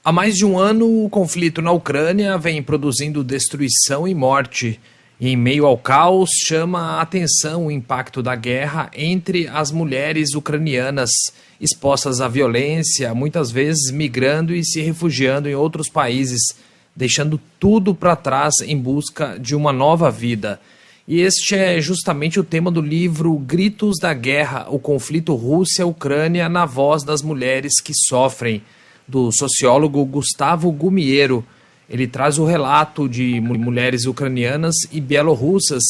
Há mais de um ano, o conflito na Ucrânia vem produzindo destruição e morte. E em meio ao caos, chama a atenção o impacto da guerra entre as mulheres ucranianas, expostas à violência, muitas vezes migrando e se refugiando em outros países, deixando tudo para trás em busca de uma nova vida. E este é justamente o tema do livro Gritos da Guerra, o conflito Rússia-Ucrânia na voz das mulheres que sofrem, do sociólogo Gustavo Gumiero. Ele traz o relato de mulheres ucranianas e bielorrussas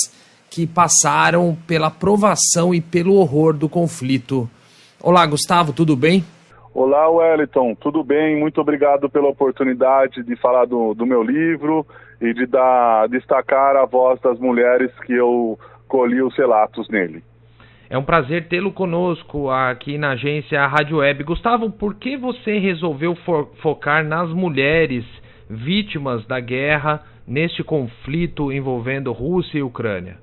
que passaram pela provação e pelo horror do conflito. Olá, Gustavo, tudo bem? Olá, Wellington, tudo bem? Muito obrigado pela oportunidade de falar do meu livro e de destacar a voz das mulheres que eu colhi os relatos nele. É um prazer tê-lo conosco aqui na agência Rádio Web. Gustavo, por que você resolveu focar nas mulheres vítimas da guerra neste conflito envolvendo Rússia e Ucrânia?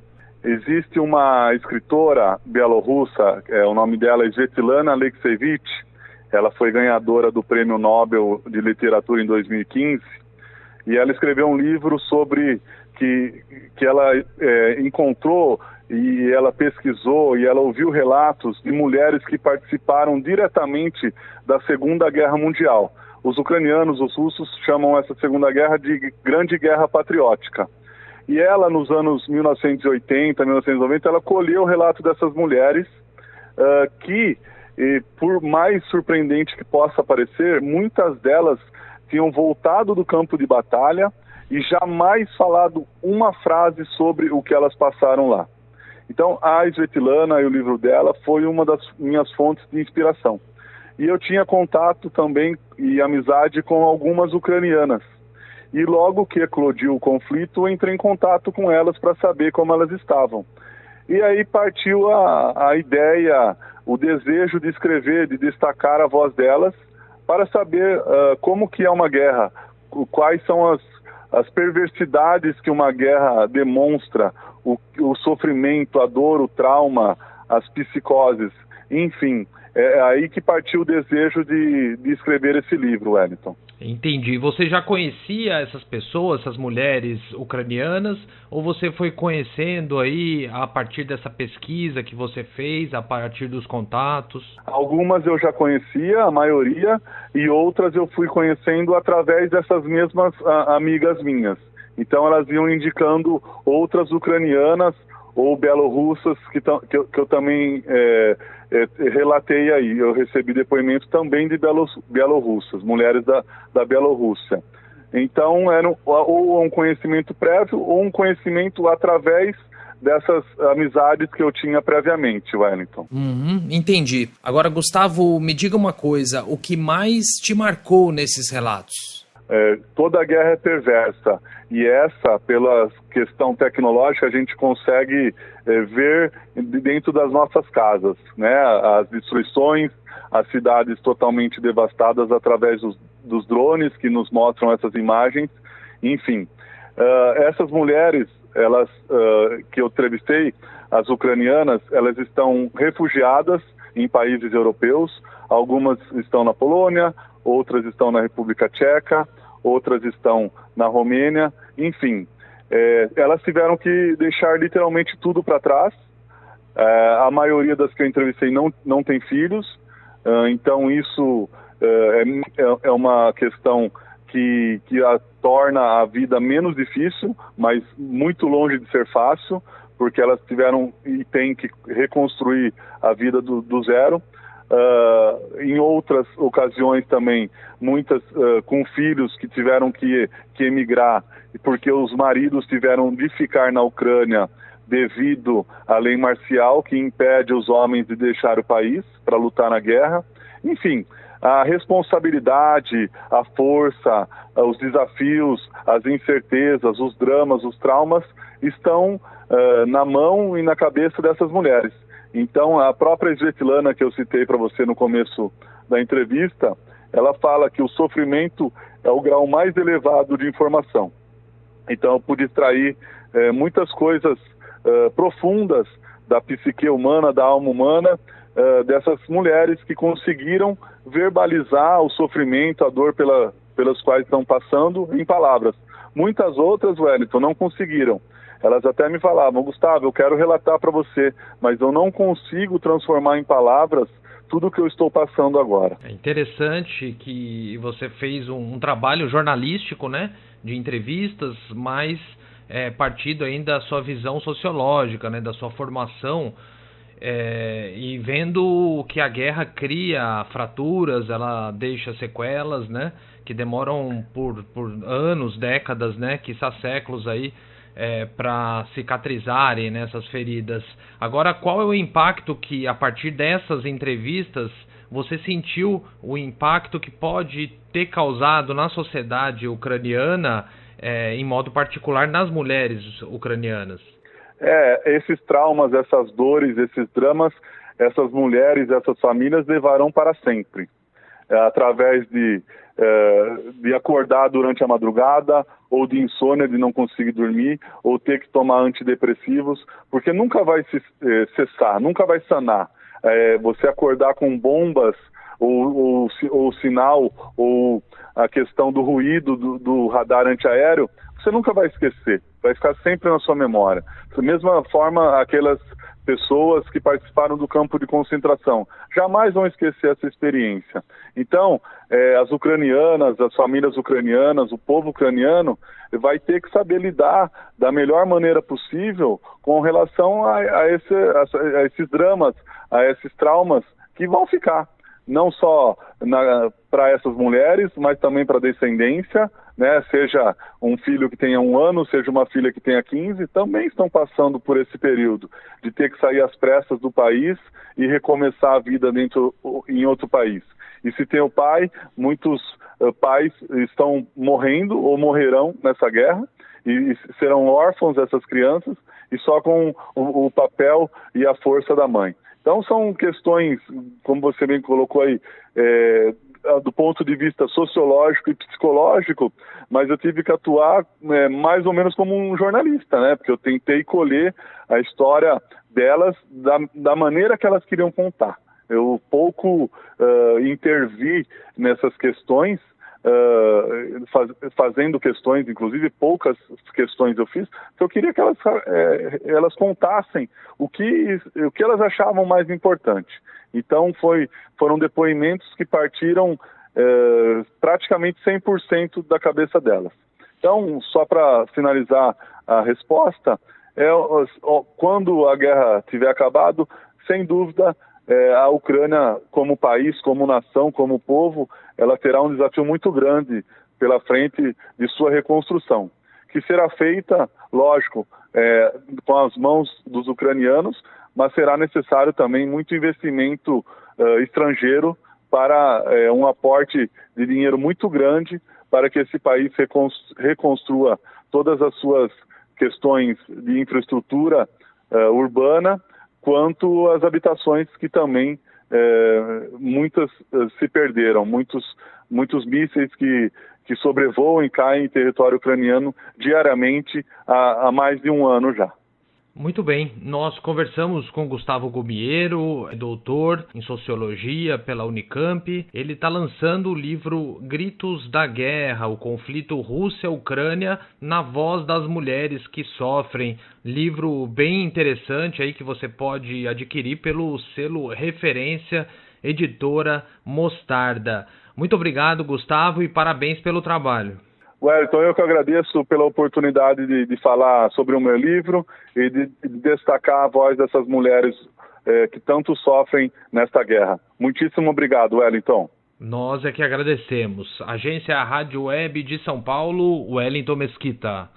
Existe uma escritora bielorrussa, o nome dela é Svetlana Alexievich. Ela foi ganhadora do Prêmio Nobel de Literatura em 2015 e ela escreveu um livro sobre que ela encontrou e ela pesquisou e ela ouviu relatos de mulheres que participaram diretamente da Segunda Guerra Mundial. Os ucranianos, os russos, chamam essa Segunda Guerra de Grande Guerra Patriótica. E ela, nos anos 1980, 1990, ela colheu o relato dessas mulheres que, por mais surpreendente que possa parecer, muitas delas tinham voltado do campo de batalha e jamais falado uma frase sobre o que elas passaram lá. Então, a Svetlana e o livro dela foi uma das minhas fontes de inspiração. E eu tinha contato também e amizade com algumas ucranianas. E logo que eclodiu o conflito, eu entrei em contato com elas para saber como elas estavam. E aí partiu a ideia, o desejo de escrever, de destacar a voz delas, para saber como que é uma guerra, quais são as perversidades que uma guerra demonstra, o sofrimento, a dor, o trauma, as psicoses, enfim. É aí que partiu o desejo de escrever esse livro, Wellington. Entendi. Você já conhecia essas pessoas, essas mulheres ucranianas, ou você foi conhecendo aí a partir dessa pesquisa que você fez, a partir dos contatos? Algumas eu já conhecia, a maioria, e outras eu fui conhecendo através dessas mesmas amigas minhas. Então elas iam indicando outras ucranianas ou bielorrussas que eu também relatei aí. Eu recebi depoimento também de bielorrussas, mulheres da Bielorrússia. Então era ou um conhecimento prévio ou um conhecimento através dessas amizades que eu tinha previamente, Wellington. Entendi. Agora, Gustavo, me diga uma coisa, o que mais te marcou nesses relatos? Toda guerra é perversa e essa, pela questão tecnológica, a gente consegue ver dentro das nossas casas, né? As destruições, as cidades totalmente devastadas através dos drones que nos mostram essas imagens, enfim. Essas mulheres, elas que eu entrevistei, as ucranianas, elas estão refugiadas em países europeus, algumas estão na Polônia, outras estão na República Tcheca, outras estão na Romênia, enfim. Elas tiveram que deixar literalmente tudo para trás. A maioria das que eu entrevistei não tem filhos, então isso é uma questão que torna a vida menos difícil, mas muito longe de ser fácil, porque elas tiveram e têm que reconstruir a vida do zero. Em outras ocasiões também, muitas com filhos que tiveram que emigrar, porque os maridos tiveram de ficar na Ucrânia devido à lei marcial que impede os homens de deixar o país para lutar na guerra. Enfim, a responsabilidade, a força, os desafios, as incertezas, os dramas, os traumas estão na mão e na cabeça dessas mulheres. Então, a própria Svetlana, que eu citei para você no começo da entrevista, ela fala que o sofrimento é o grau mais elevado de informação. Então, eu pude extrair muitas coisas profundas da psique humana, da alma humana, dessas mulheres que conseguiram verbalizar o sofrimento, a dor pelas quais estão passando em palavras. Muitas outras, Wellington, não conseguiram. Elas até me falavam: Gustavo, eu quero relatar para você, mas eu não consigo transformar em palavras tudo o que eu estou passando agora. É interessante que você fez um trabalho jornalístico, né, de entrevistas, mas partindo ainda da sua visão sociológica, né, da sua formação, e vendo que a guerra cria fraturas, ela deixa sequelas, né, que demoram por anos, décadas, né, quiçá séculos aí, para cicatrizarem nessas feridas. Agora, qual é o impacto que, a partir dessas entrevistas, você sentiu o impacto que pode ter causado na sociedade ucraniana, em modo particular nas mulheres ucranianas? Esses traumas, essas dores, esses dramas, essas mulheres, essas famílias levarão para sempre. Através de acordar durante a madrugada, ou de insônia, de não conseguir dormir, ou ter que tomar antidepressivos, porque nunca vai cessar, nunca vai sanar. Você acordar com bombas, ou sinal, ou a questão do ruído do radar antiaéreo, você nunca vai esquecer, vai ficar sempre na sua memória. Da mesma forma, aquelas pessoas que participaram do campo de concentração jamais vão esquecer essa experiência. Então, as ucranianas, as famílias ucranianas, o povo ucraniano vai ter que saber lidar da melhor maneira possível com relação a esses dramas, a esses traumas que vão ficar. Não só para essas mulheres, mas também para a descendência, né? Seja um filho que tenha 1 ano, seja uma filha que tenha 15, também estão passando por esse período de ter que sair às pressas do país e recomeçar a vida em outro país. E se tem o pai, muitos pais estão morrendo ou morrerão nessa guerra, e serão órfãos essas crianças, e só com o papel e a força da mãe. Então são questões, como você bem colocou aí, do ponto de vista sociológico e psicológico, mas eu tive que atuar mais ou menos como um jornalista, né? Porque eu tentei colher a história delas da maneira que elas queriam contar. Eu pouco intervi nessas questões, fazendo questões, inclusive poucas questões eu fiz, porque eu queria que elas contassem o que elas achavam mais importante. Então foram depoimentos que partiram praticamente 100% da cabeça delas. Então, só para finalizar a resposta, quando a guerra tiver acabado, sem dúvida, a Ucrânia, como país, como nação, como povo, ela terá um desafio muito grande pela frente de sua reconstrução, que será feita, lógico, com as mãos dos ucranianos, mas será necessário também muito investimento estrangeiro para um aporte de dinheiro muito grande para que esse país reconstrua todas as suas questões de infraestrutura urbana, quanto as habitações que também muitas se perderam, muitos mísseis que sobrevoam e caem em território ucraniano diariamente há mais de 1 ano já. Muito bem, nós conversamos com Gustavo Gumiero, doutor em Sociologia pela Unicamp. Ele está lançando o livro Gritos da Guerra, o conflito Rússia-Ucrânia na voz das mulheres que sofrem. Livro bem interessante aí que você pode adquirir pelo selo Referência Editora Mostarda. Muito obrigado, Gustavo, e parabéns pelo trabalho. Wellington, eu que agradeço pela oportunidade de falar sobre o meu livro e de destacar a voz dessas mulheres que tanto sofrem nesta guerra. Muitíssimo obrigado, Wellington. Nós é que agradecemos. Agência Rádio Web de São Paulo, Wellington Mesquita.